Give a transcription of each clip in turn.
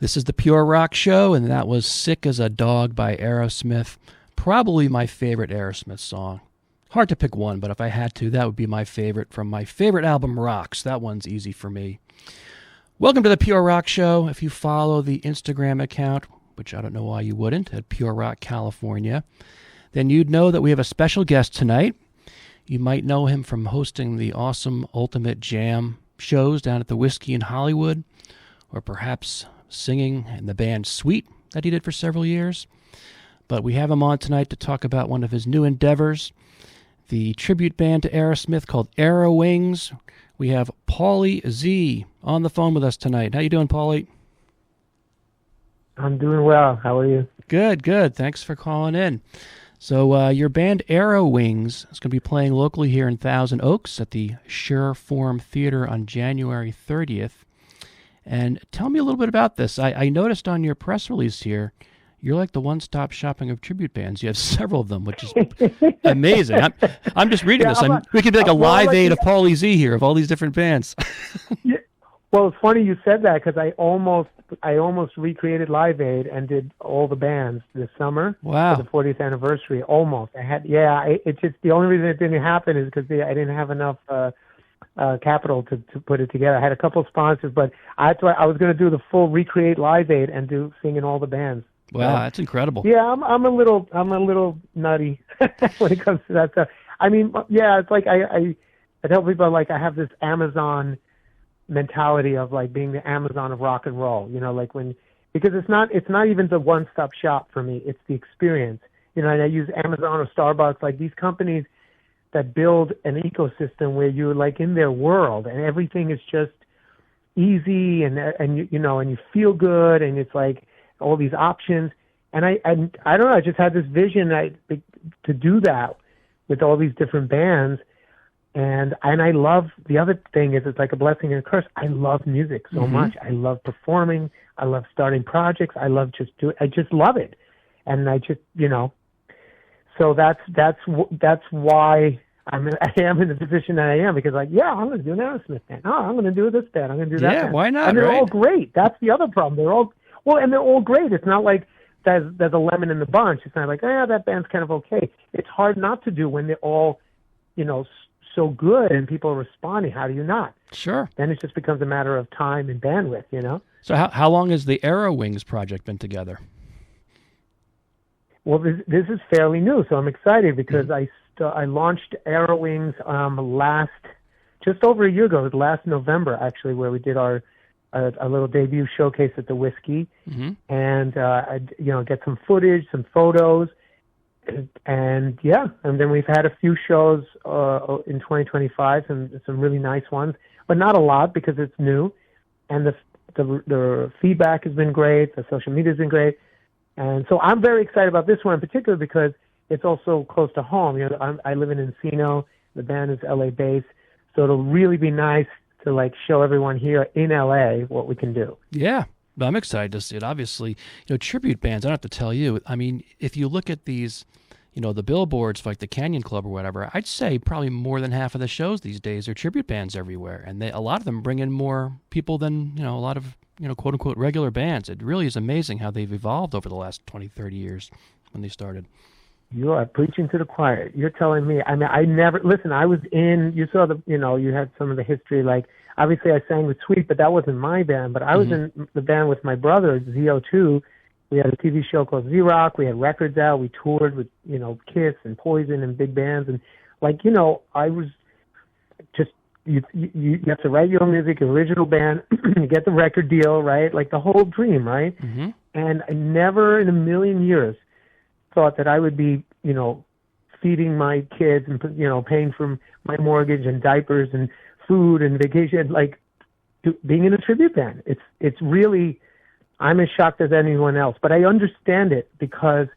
This is the Pure Rock Show, and that was Sick as a Dog by Aerosmith. Probably my favorite Aerosmith song. Hard to pick one, but if I had to, that would be my favorite from my favorite album, Rocks. That one's easy for me. Welcome to the Pure Rock Show. If you follow the Instagram account, which I don't know why you wouldn't, at Pure Rock California, then you'd know that we have a special guest tonight. You might know him from hosting the awesome Ultimate Jam shows down at the Whiskey in Hollywood, or perhaps singing in the band Sweet that he did for several years. But we have him on tonight to talk about one of his new endeavors, the tribute band to Aerosmith called Aerowings. We have Paulie Z on the phone with us tonight. How you doing, Paulie? I'm doing well. How are you? Good, good. Thanks for calling in. So your band Aerowings is going to be playing locally here in Thousand Oaks at the Sure Form Theater on January 30th. And tell me a little bit about this. I noticed on your press release here, you're like the one-stop shopping of tribute bands. You have several of them, which is amazing. I'm just reading this. We could be like a live aid of Paulie Z here of all these different bands. Yeah. Well, it's funny you said that because I almost recreated Live Aid and did all the bands this summer. Wow. For the 40th anniversary. Almost. It's just the only reason it didn't happen is because I didn't have enough capital to put it together. I had a couple of sponsors, but I was going to do the full recreate Live Aid and sing in all the bands. Wow, that's incredible. Yeah, I'm a little nutty when it comes to that stuff. I mean, yeah, it's like I tell people like I have this Amazon mentality of like being the Amazon of rock and roll. You know, like because it's not even the one-stop shop for me. It's the experience. You know, and I use Amazon or Starbucks, like these companies that build an ecosystem where you're like in their world and everything is just easy and you feel good and it's like all these options. And I don't know, I just had this vision to do that with all these different bands. And I love, the other thing is it's like a blessing and a curse. I love music so much. I love performing. I love starting projects. I just love it. And I just, so that's why I am in the position that I am, because like, yeah, I'm going to do an Aerosmith band. Oh, I'm going to do this band. I'm going to do that band. Why not? And they're right? all great. That's the other problem. They're all great. It's not like there's a lemon in the bunch. It's not like, that band's kind of okay. It's hard not to do when they're all, so good and people are responding. How do you not? Sure. Then it just becomes a matter of time and bandwidth, So how long has the Aerowings project been together? Well, this is fairly new, so I'm excited because I launched Aerowings just over a year ago. It was last November, actually, where we did our little debut showcase at the Whiskey, and get some footage, some photos, and then we've had a few shows in 2025, some really nice ones, but not a lot because it's new, and the feedback has been great, the social media has been great. And so I'm very excited about this one in particular because it's also close to home. I live in Encino. The band is LA based, so it'll really be nice to like show everyone here in LA what we can do. Yeah, I'm excited to see it. Obviously, tribute bands. I don't have to tell you. I mean, if you look at these, the billboards like the Canyon Club or whatever, I'd say probably more than half of the shows these days are tribute bands everywhere, and a lot of them bring in more people than a lot of quote unquote regular bands. It really is amazing how they've evolved over the last 20, 30 years when they started. You are preaching to the choir. You're telling me. I mean, I never, listen, I was you saw you had some of the history, like, obviously I sang with Sweet, but that wasn't my band, but I was in the band with my brother, ZO2. We had a TV show called Z-Rock. We had records out. We toured with, Kiss and Poison and big bands. And like, I was just, you have to write your own music, original band, you get the record deal, right? Like the whole dream, right? And I never in a million years thought that I would be, feeding my kids and, paying for my mortgage and diapers and food and vacation, like being in a tribute band. It's really, I'm as shocked as anyone else, but I understand it because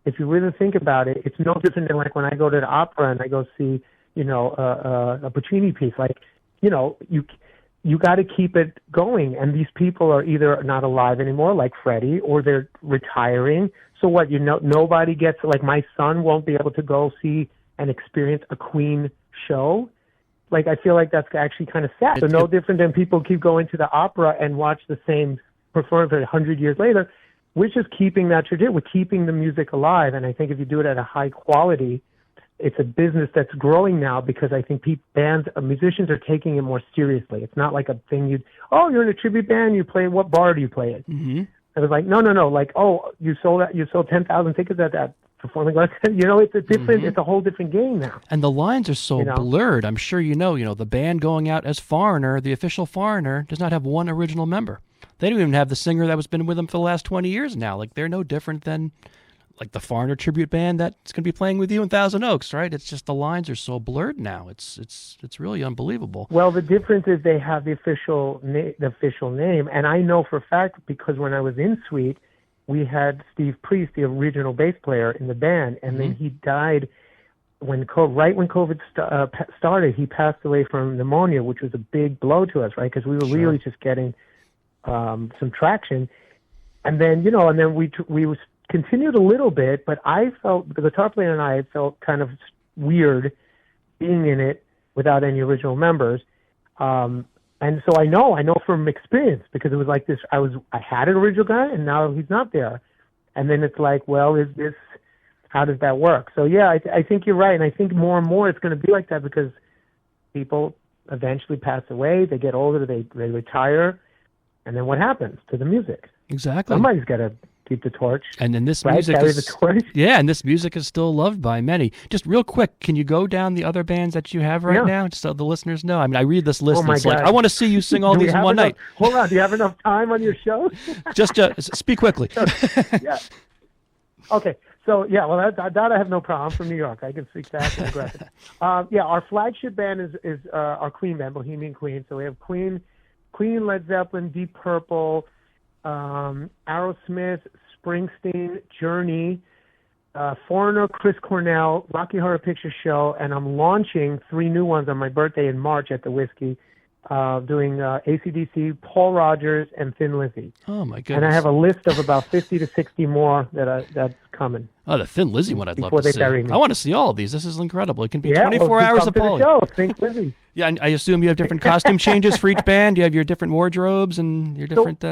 if you really think about it, it's no different than like when I go to the opera and I go see, a Puccini piece. Like, you got to keep it going. And these people are either not alive anymore, like Freddie, or they're retiring. So what, nobody gets, like my son won't be able to go see and experience a Queen show. Like, I feel like that's actually kind of sad. So no different than people keep going to the opera and watch the same performing for 100 years later. We're just keeping that tradition. We're keeping the music alive. And I think if you do it at a high quality, it's a business that's growing now because I think musicians are taking it more seriously. It's not like a thing you're in a tribute band, you play, what bar do you play at? Mm-hmm. It was like, no. Like, you sold 10,000 tickets at that performing arts. It's a different, it's a whole different game now. And the lines are so blurred. I'm sure the band going out as Foreigner, the official Foreigner, does not have one original member. They don't even have the singer that was been with them for the last 20 years now. Like, they're no different than like the Foreigner tribute band that's going to be playing with you in Thousand Oaks, right? It's just the lines are so blurred now. It's really unbelievable. Well, the difference is they have the official name, and I know for a fact because when I was in Sweet, we had Steve Priest, the original bass player in the band, and then he died right when COVID started. He passed away from pneumonia, which was a big blow to us, right? Because we were really just getting some traction, and then we continued a little bit, but I felt, the guitar player and I felt kind of weird being in it without any original members. And so I know from experience, because it was like this, I had an original guy and now he's not there. And then it's like, well, how does that work? So yeah, I think you're right. And I think more and more it's going to be like that because people eventually pass away, they get older, they retire. And then what happens to the music? Exactly. Somebody's got to keep the torch. And then this music carry the torch. Yeah, and this music is still loved by many. Just real quick, can you go down the other bands that you have right now, just so the listeners know? I mean, I read this list and it's like, I want to see you sing all these in one night. Hold on, do you have enough time on your show? Just speak quickly. Yeah. Okay. So yeah, well that I have no problem. I'm from New York. I can speak fast and aggressive. Our flagship band is our Queen band, Bohemian Queen. So we have Queen, Led Zeppelin, Deep Purple, Aerosmith, Springsteen, Journey, Foreigner, Chris Cornell, Rocky Horror Picture Show, and I'm launching 3 new ones on my birthday in March at the Whiskey, doing AC/DC, Paul Rogers, and Thin Lizzy. Oh my goodness! And I have a list of about 50 to 60 more that's coming. Oh, the Thin Lizzy one I'd love to see. Bury me. I want to see all of these. This is incredible. It can be 24 hours of Paulie. Show. Think Lizzy. Yeah, and I assume you have different costume changes for each band. You have your different wardrobes and your different...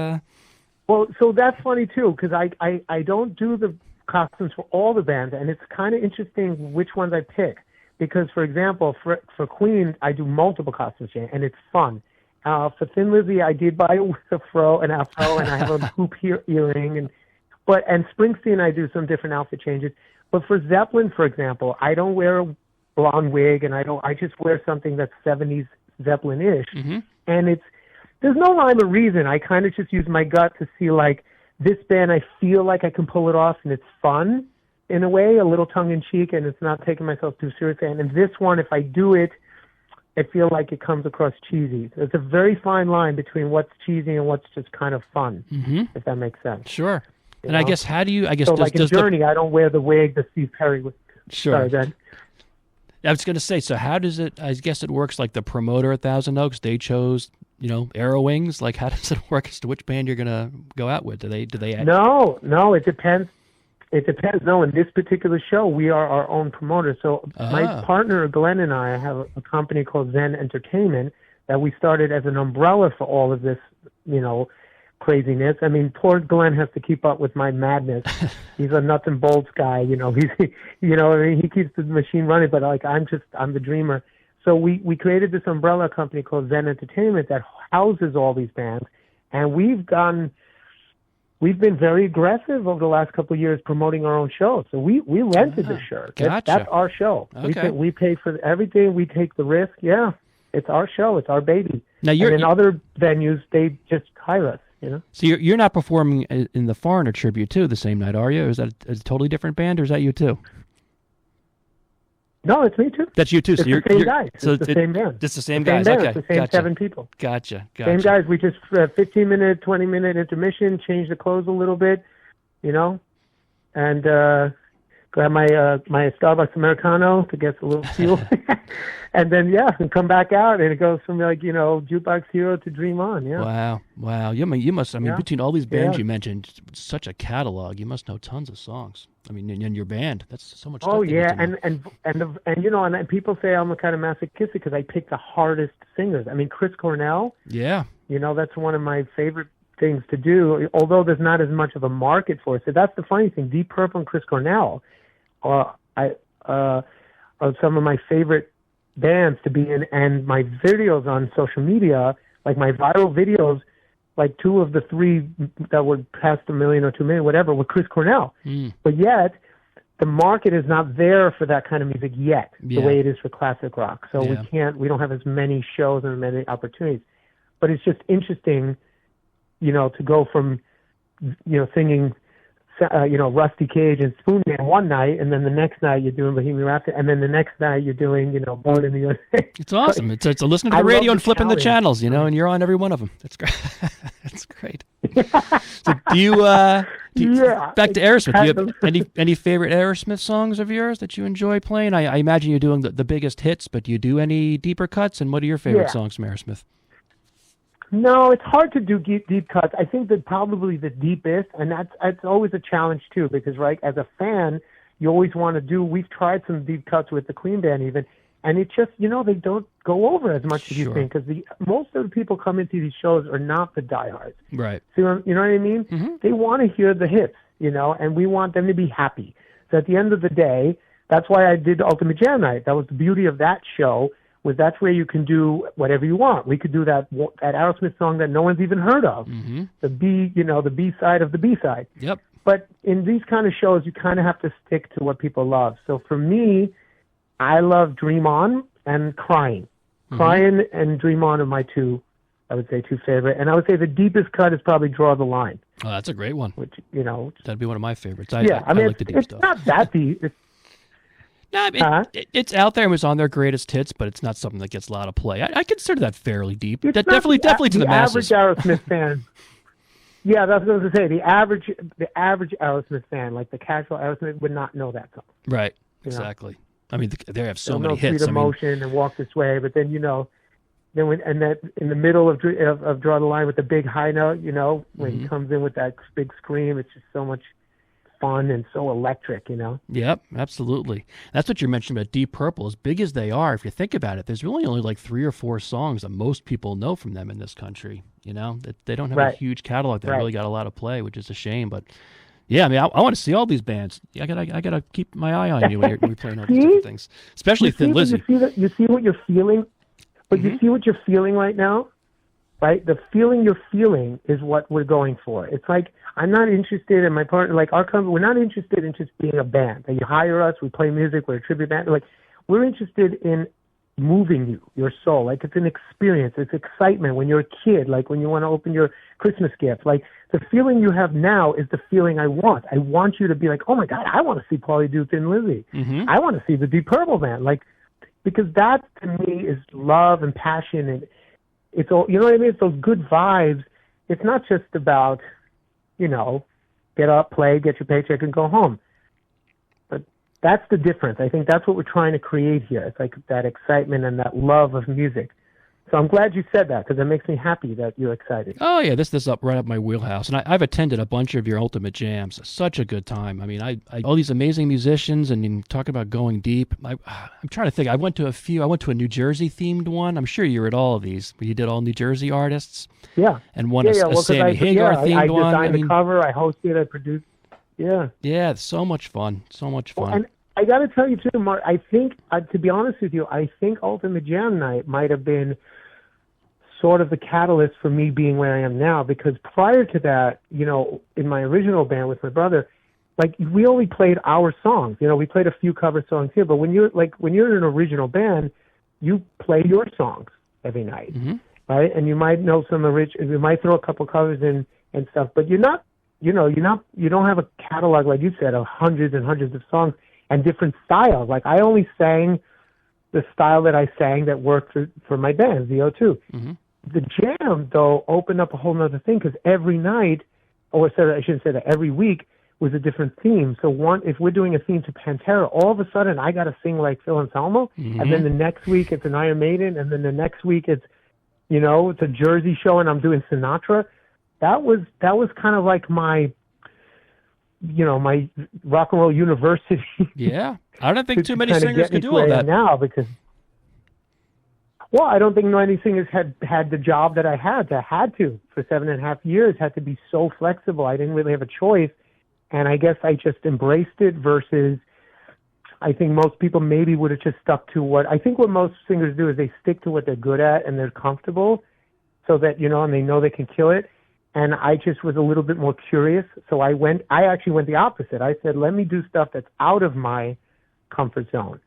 Well, so that's funny too, because I don't do the costumes for all the bands, and it's kind of interesting which ones I pick. Because, for example, for Queen, I do multiple costumes, and it's fun. For Thin Lizzy, I did buy a fro, an afro, and I have a hoop earring, and Springsteen, I do some different outfit changes. But for Zeppelin, for example, I don't wear a blonde wig, and I just wear something that's 70s Zeppelin-ish, and there's no rhyme or reason. I kind of just use my gut to see, like, this band, I feel like I can pull it off, and it's fun in a way, a little tongue-in-cheek, and it's not taking myself too seriously. And in this one, if I do it, I feel like it comes across cheesy. It's a very fine line between what's cheesy and what's just kind of fun, if that makes sense. Sure. You and know? I guess, how do you... I guess so, like in Journey, I don't wear the wig that Steve Perry would... Sure. Sorry, Ben. I was going to say, so how does it... I guess it works like the promoter at Thousand Oaks, they chose... Aerowings. Like, how does it work as to which band you're gonna go out with? Do they? No, it depends. It depends. No, in this particular show, we are our own promoter. So my partner Glenn and I have a company called Zen Entertainment that we started as an umbrella for all of this, craziness. I mean, poor Glenn has to keep up with my madness. He's a nuts and bolts guy. He's he keeps the machine running, but like I'm the dreamer. So we created this umbrella company called Zen Entertainment that houses all these bands, and we've been very aggressive over the last couple of years promoting our own show. So we rented the show. Gotcha. That's our show. Okay. We pay for everything. We take the risk. Yeah, it's our show. It's our baby. Now and in other venues, they just hire us. So you're not performing in the Foreigner tribute too the same night, are you? Or is that a totally different band, or is that you too? No, it's me too. That's you too. It's the same guys. It's the same band. It's the same guys. Okay, it's the same 7 people. Gotcha. Same guys. We just 15-minute, 20-minute intermission, change the clothes a little bit, and grab my Starbucks Americano to get a little fuel, and then and come back out, and it goes from Jukebox Hero to Dream On. Yeah. Wow. You must. I mean, between all these bands you mentioned, such a catalog. You must know tons of songs. I mean, in your band, that's so much. Oh yeah, and people say I'm a kind of masochistic because I pick the hardest singers. I mean, Chris Cornell. Yeah. That's one of my favorite things to do, although there's not as much of a market for it. So that's the funny thing. Deep Purple and Chris Cornell are some of my favorite bands to be in, and my videos on social media, like my viral videos, like 2 of the 3 that were past 1 million or 2 million, whatever, were Chris Cornell. But yet, the market is not there for that kind of music yet, the way it is for classic rock. So we don't have as many shows and many opportunities. But it's just interesting, to go from, singing, Rusty Cage and Spoon Man one night, and then the next night you're doing Bohemian Rhapsody, and then the next night you're doing, Born in the USA. It's awesome. It's listening to the radio and flipping the channels, and you're on every one of them. That's great. That's great. So do you back to Aerosmith, do you have any favorite Aerosmith songs of yours that you enjoy playing? I imagine you're doing the biggest hits, but do you do any deeper cuts? And what are your favorite songs from Aerosmith? No, it's hard to do deep cuts. I think that probably the deepest, and that's always a challenge too, because as a fan, you always want to do. We've tried some deep cuts with the Queen Band even, and it just they don't go over as much as you think, because most of the people come into these shows are not the diehards. Right. So you know what I mean? Mm-hmm. They want to hear the hits, and we want them to be happy. So at the end of the day, that's why I did Ultimate Jam Night. That was the beauty of that show. That's where you can do whatever you want. We could do that Aerosmith song that no one's even heard of, the B side of the B side. Yep. But in these kind of shows, you kind of have to stick to what people love. So for me, I love Dream On and Crying. Crying and Dream On are my two favorite. And I would say the deepest cut is probably Draw the Line. Oh, that's a great one. Which that'd be one of my favorites. I like the deep it's stuff. It's not that deep. No, it's out there and was on their greatest hits, but it's not something that gets a lot of play. I consider that fairly deep. Definitely to the masses. The average Aerosmith fan. Yeah, that's what I was going to say. The average Aerosmith fan, like the casual Aerosmith, would not know that song. Right, exactly. I mean, they have so They'll many know hits. Sweet Emotion and Walk This Way, but then in the middle of Draw the Line with the big high note, when he comes in with that big scream, it's just so much fun and so electric, Yep, absolutely. That's what you're mentioning about Deep Purple. As big as they are, if you think about it, there's really only like 3 or 4 songs that most people know from them in this country. They don't have a huge catalog that really got a lot of play, which is a shame. But yeah, I mean, I want to see all these bands. I gotta keep my eye on you when you're playing all these different things, especially Thin Lizzy. You see what you're feeling, but you see what you're feeling right now, right? The feeling you're feeling is what we're going for. It's like, I'm not interested in my partner, like our company, we're not interested in just being a band. That you hire us, we play music, we're a tribute band. Like, we're interested in moving your soul. Like, it's an experience. It's excitement when you're a kid, like when you want to open your Christmas gift. Like, the feeling you have now is the feeling I want. I want you to be like, oh my God, I want to see Paulie do Thin Lizzy. I want to see the Deep Purple band. Like, because that to me is love and passion, and it's all, you know what I mean? It's those good vibes. It's not just about, get up, play, get your paycheck, and go home. But that's the difference. I think that's what we're trying to create here. It's like that excitement and that love of music. So I'm glad you said that, because it makes me happy that you're excited. Oh, yeah, this is right up my wheelhouse. And I've attended a bunch of your Ultimate Jams. Such a good time. I mean, all these amazing musicians, and you talk about going deep. I'm trying to think. I went to a few. I went to a New Jersey-themed one. I'm sure you were at all of these, but you did all New Jersey artists. Yeah. And one a Sammy Hagar-themed one. I designed the cover. I hosted. I produced. Yeah. Yeah, so much fun. So much fun. Well, and I got to tell you, too, Mark, I think, to be honest with you, I think Ultimate Jam Night might have been sort of the catalyst for me being where I am now, because prior to that, in my original band with my brother, like, we only played our songs. We played a few cover songs here, but when you're in an original band, you play your songs every night, right? And you might know some you might throw a couple covers in and stuff, but you don't have a catalog, like you said, of hundreds and hundreds of songs and different styles. Like, I only sang the style that I sang that worked for my band, ZO2. The Jam, though, opened up a whole other thing, because every night, I shouldn't say that, every week was a different theme. So if we're doing a theme to Pantera, all of a sudden I got to sing like Phil Anselmo, and then the next week it's an Iron Maiden, and then the next week it's a Jersey show and I'm doing Sinatra. That was kind of like my rock and roll university. Yeah, I don't think too many singers can do all that now, because Well, I don't think many singers had the job that I had. I had to for 7.5 years. Had to be so flexible. I didn't really have a choice, and I guess I just embraced it. Versus, I think most people maybe would have just stuck to what I think what most singers do is they stick to what they're good at and they're comfortable, so that and they know they can kill it. And I just was a little bit more curious, so I actually went the opposite. I said, let me do stuff that's out of my comfort zone.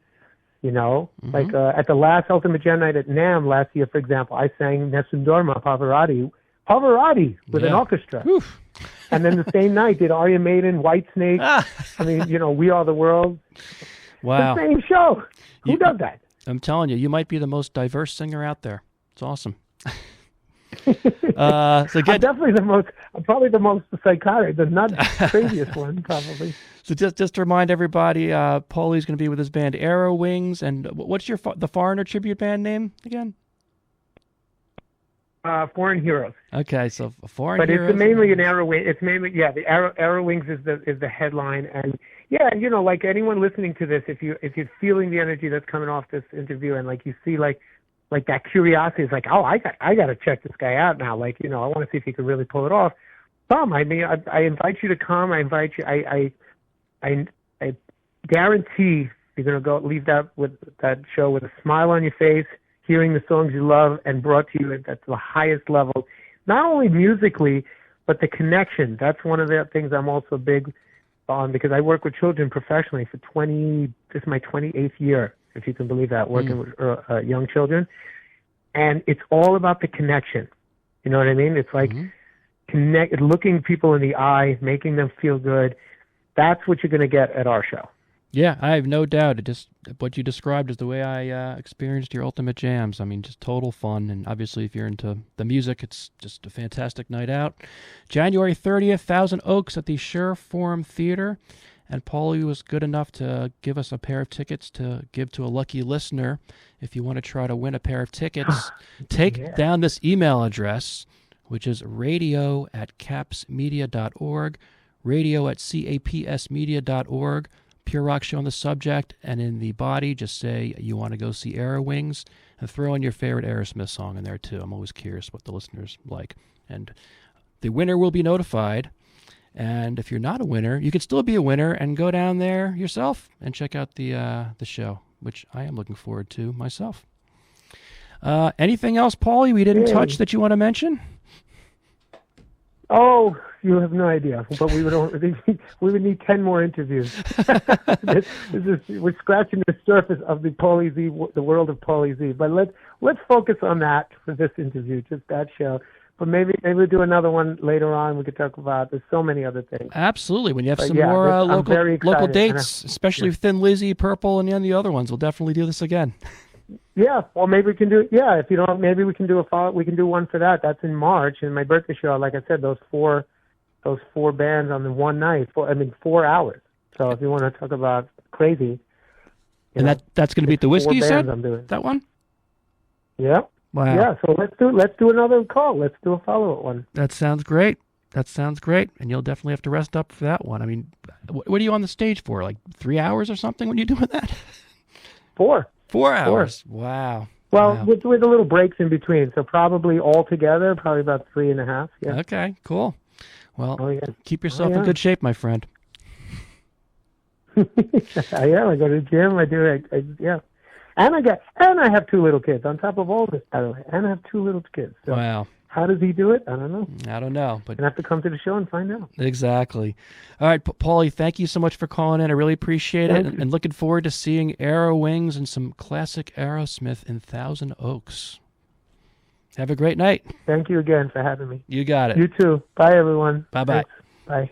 Like at the last Ultimate Jam night at NAMM last year, for example, I sang Nessun Dorma, Pavarotti with an orchestra. Oof. And then the same night did Iron Maiden, Whitesnake. I mean, We Are the World. Wow. The same show. Who does that? I'm telling you, you might be the most diverse singer out there. It's awesome. I'm probably the most psychotic, the not craziest one, probably. So just to remind everybody, Paulie's going to be with his band Aerowings, and what's the Foreigner tribute band name again? Foreign Heroes. Okay, so Foreign Heroes. But it's mainly an Aerowing. It's mainly the Aerowings is the headline, and like anyone listening to this, if you're feeling the energy that's coming off this interview, and like you see like that curiosity is like, oh, I got to check this guy out now. Like, I want to see if he can really pull it off. Come, I mean, I invite you to come. I invite you. I guarantee you're going to leave that show with a smile on your face, hearing the songs you love and brought to you at the highest level, not only musically, but the connection. That's one of the things I'm also big on, because I work with children professionally for this is my 28th year, if you can believe that, working with young children. And it's all about the connection. You know what I mean? It's like looking people in the eye, making them feel good. That's what you're going to get at our show. Yeah, I have no doubt. What you described is the way I experienced your Ultimate Jams. I mean, just total fun. And obviously, if you're into the music, it's just a fantastic night out. January 30th, Thousand Oaks at the Sure Forum Theater. And Paulie was good enough to give us a pair of tickets to give to a lucky listener. If you want to try to win a pair of tickets, take down this email address, which is radio@capsmedia.org, radio@capsmedia.org, Pure Rock Show on the subject, and in the body, just say you want to go see Aerowings, and throw in your favorite Aerosmith song in there, too. I'm always curious what the listeners like. And the winner will be notified. And if you're not a winner, you can still be a winner and go down there yourself and check out the show, which I am looking forward to myself. Anything else, Paulie, we didn't touch that you want to mention? Oh, you have no idea. But we would need 10 more interviews. We're scratching the surface of the Paulie Z, the world of Paulie Z. But let's focus on that for this interview, just that show. But maybe we'll do another one later on. We could talk about. There's so many other things. Absolutely. When you have some more local dates, especially Thin Lizzy, Purple, and the other ones, we'll definitely do this again. Yeah. Well, maybe we can do. Yeah. If you don't, maybe we can do we can do one for that. That's in March, and my birthday show. Like I said, those four bands on the one night. 4 hours. So if you want to talk about crazy. That's going to be at the Whiskey. You said I'm doing that one. Yeah. Wow. Yeah, so let's do another call. Let's do a follow-up one. That sounds great. And you'll definitely have to rest up for that one. I mean, what are you on the stage for? Like 3 hours or something when you're doing that? 4. 4 hours. Wow. Well, with a little breaks in between. So probably altogether, probably about 3.5. Yeah. Okay, cool. Well, keep yourself in good shape, my friend. I am. I go to the gym. I do. Yeah. And I have 2 little kids on top of all this, by the way. And I have 2 little kids. So wow. How does he do it? I don't know. But you have to come to the show and find out. Exactly. All right, Paulie, thank you so much for calling in. I really appreciate it. And looking forward to seeing Aerowings and some classic Aerosmith in Thousand Oaks. Have a great night. Thank you again for having me. You got it. You too. Bye, everyone. Bye-bye. Thanks. Bye.